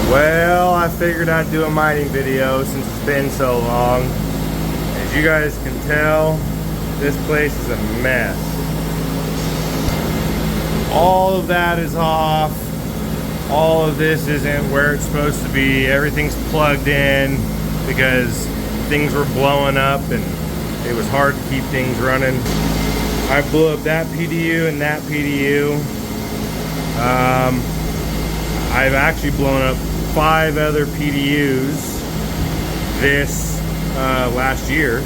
Well, I figured I'd do a mining video since it's been so long. As you guys can tell, this place is a mess. All of that is off. All of this isn't where it's supposed to be. Everything's plugged in because things were blowing up and it was hard to keep things running. I blew up that PDU and that PDU. I've actually blown up 5 other PDUs this last year.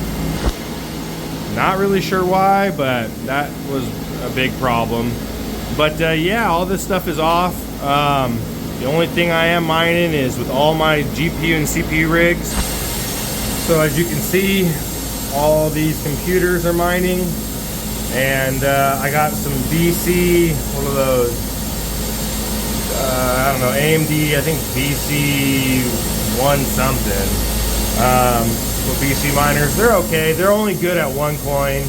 Not really sure why, but that was a big problem. But yeah, all this stuff is off. The only thing I am mining is with all my GPU and CPU rigs. So as you can see, all these computers are mining. And I got some BC, one of those, I don't know, AMD, I think BC1 something. Well, BC miners, they're okay. They're only good at one coin,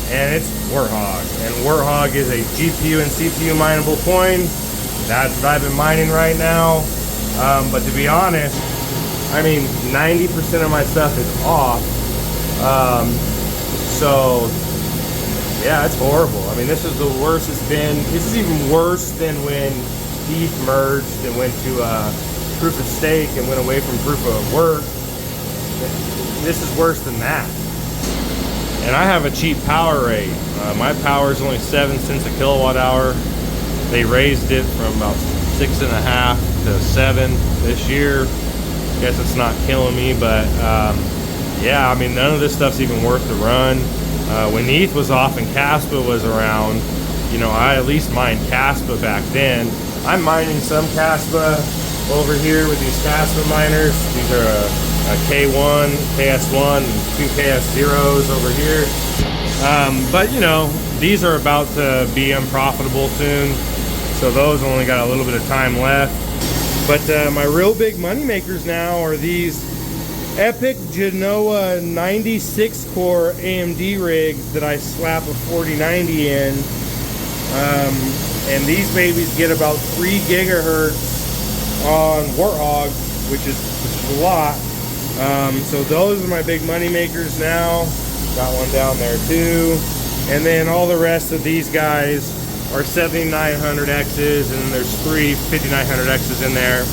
and it's Warthog. And Warthog is a GPU and CPU mineable coin. That's what I've been mining right now. But to be honest, I mean, 90% of my stuff is off. So yeah, it's horrible. I mean, this is the worst it's been. This is even worse than when ETH merged and went to proof of stake and went away from proof of work. This is worse than that. And I have a cheap power rate. My power is only 7 cents a kilowatt hour. They raised it from about 6.5 to 7 this year. Guess it's not killing me, but yeah, I mean, none of this stuff's even worth the run. When ETH was off and Caspa was around, you know, I at least mined Caspa back then. I'm mining some Caspa over here with these Caspa miners. These are a K1, KS1, and 2 KS0s over here. But you know, these are about to be unprofitable soon, so those only got a little bit of time left. But my real big money makers now are these Epic Genoa 96 core AMD rigs that I slap a 4090 in. And these babies get about 3 gigahertz on Warthog, which is a lot. So those are my big money makers now. Got one down there too. And then all the rest of these guys are 7900Xs, and there's 3 5900Xs in there.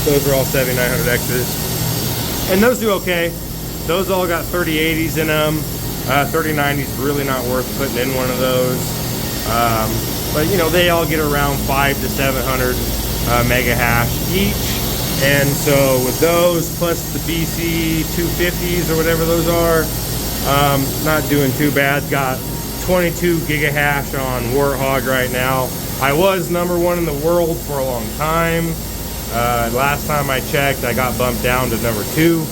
Those are all 7900Xs. And those do okay. Those all got 3080s in them. 3090s really not worth putting in one of those. But you know, they all get around 500 to 700 mega hash each. And so with those plus the BC 250s or whatever those are, not doing too bad. Got 22 giga hash on Warthog right now. I was #1 in the world for a long time. Last time I checked, I got bumped down to #2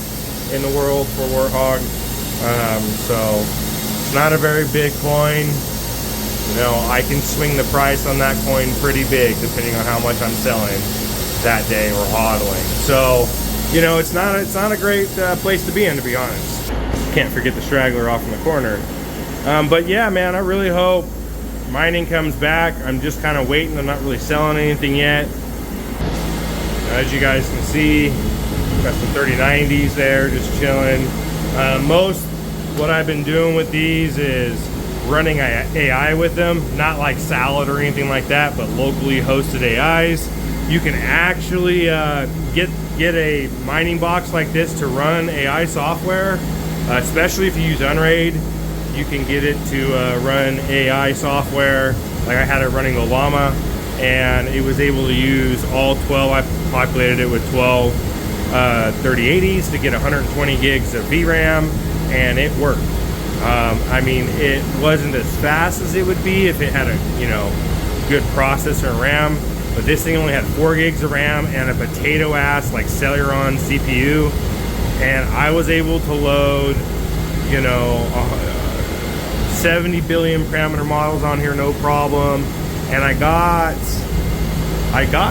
in the world for Warthog. So it's not a very big coin. You know, I can swing the price on that coin pretty big depending on how much I'm selling that day or hodling. So, you know, it's not a great place to be in, to be honest. Can't forget the straggler off in the corner. But yeah, man, I really hope mining comes back. I'm just kind of waiting. I'm not really selling anything yet. As you guys can see, got some 3090s there, just chilling. Most what I've been doing with these is running AI with them, not like Salad or anything like that, but locally hosted AIs. You can actually get a mining box like this to run AI software, especially if you use Unraid. You can get it to run AI software. Like I had it running the Llama, and it was able to use all 12. I populated it with 12 3080s to get 120 gigs of VRAM, and it worked. I mean, it wasn't as fast as it would be if it had a, you know, good processor and RAM, but this thing only had 4 gigs of RAM and a potato ass like Celeron CPU, and I was able to load, you know, 70 billion parameter models on here, no problem. And I got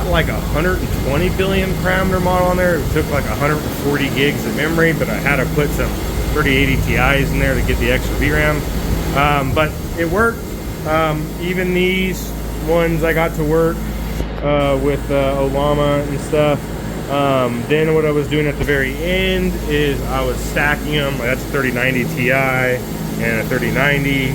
like 120 billion parameter model on there. It took like 140 gigs of memory, but I had to put some 3080 Ti's in there to get the extra VRAM. But it worked. Even these ones I got to work with Olama and stuff. Then what I was doing at the very end is I was stacking them. That's a 3090 Ti and a 3090,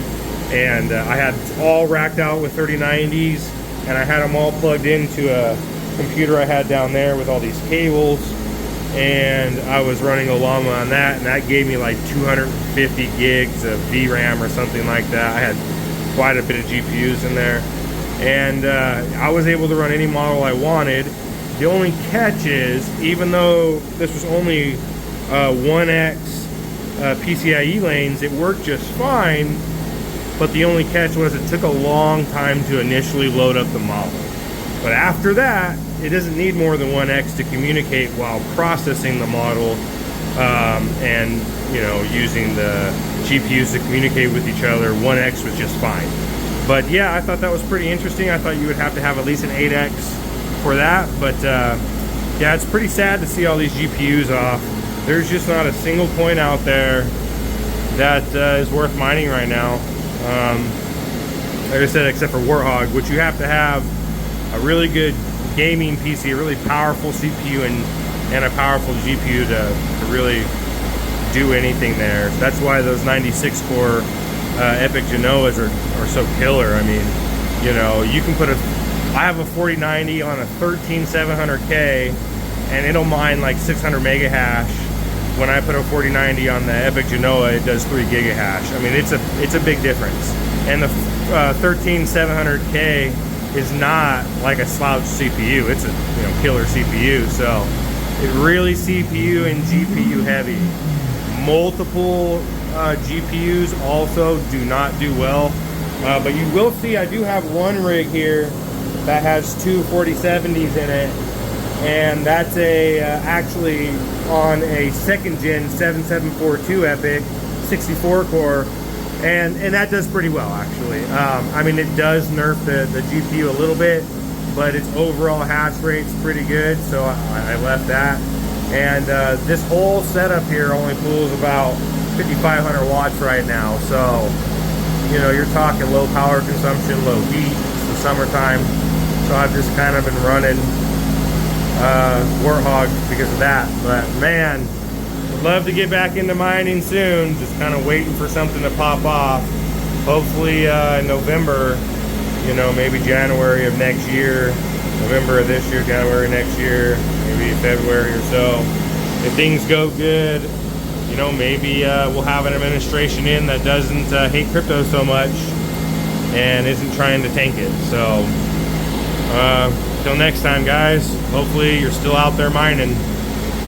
and I had all racked out with 3090s, and I had them all plugged into a computer I had down there with all these cables, and I was running a llama on that, and that gave me like 250 gigs of VRAM or something like that. I had quite a bit of GPUs in there, and I was able to run any model I wanted. The only catch is, even though this was only 1x PCIe lanes, it worked just fine, but the only catch was it took a long time to initially load up the model. But after that, it doesn't need more than 1x to communicate while processing the model, and you know, using the GPUs to communicate with each other. 1x was just fine. But yeah, I thought that was pretty interesting. I thought you would have to have at least an 8x for that, but yeah, it's pretty sad to see all these GPUs off. There's just not a single point out there that is worth mining right now. Like I said, except for Warthog, which you have to have a really good gaming PC, a really powerful CPU, and a powerful GPU to really do anything there. That's why those 96 core Epic Genoas are so killer. I mean, you know, you can put I have a 4090 on a 13700K, and it'll mine like 600 mega hash. When I put a 4090 on the Epic Genoa, it does 3 giga hash. I mean, it's a big difference. And the 13700K is not like a slouch CPU. It's a killer CPU. So it really CPU and GPU heavy. Multiple GPUs also do not do well. But you will see I do have one rig here that has two 4070s in it, and that's actually on a second gen 7742 Epic 64 core, and that does pretty well actually. I mean, it does nerf the GPU a little bit, but its overall hash rate's pretty good, so I left that. And this whole setup here only pulls about 5,500 watts right now, so you know, you're talking low power consumption, low heat. It's the summertime. So I've just kind of been running Warthog because of that. But man, would love to get back into mining soon. Just kind of waiting for something to pop off. Hopefully in November, you know, maybe January of next year, November of this year, January next year, maybe February or so. If things go good, you know, maybe we'll have an administration in that doesn't hate crypto so much and isn't trying to tank it. So till next time, guys, hopefully you're still out there mining.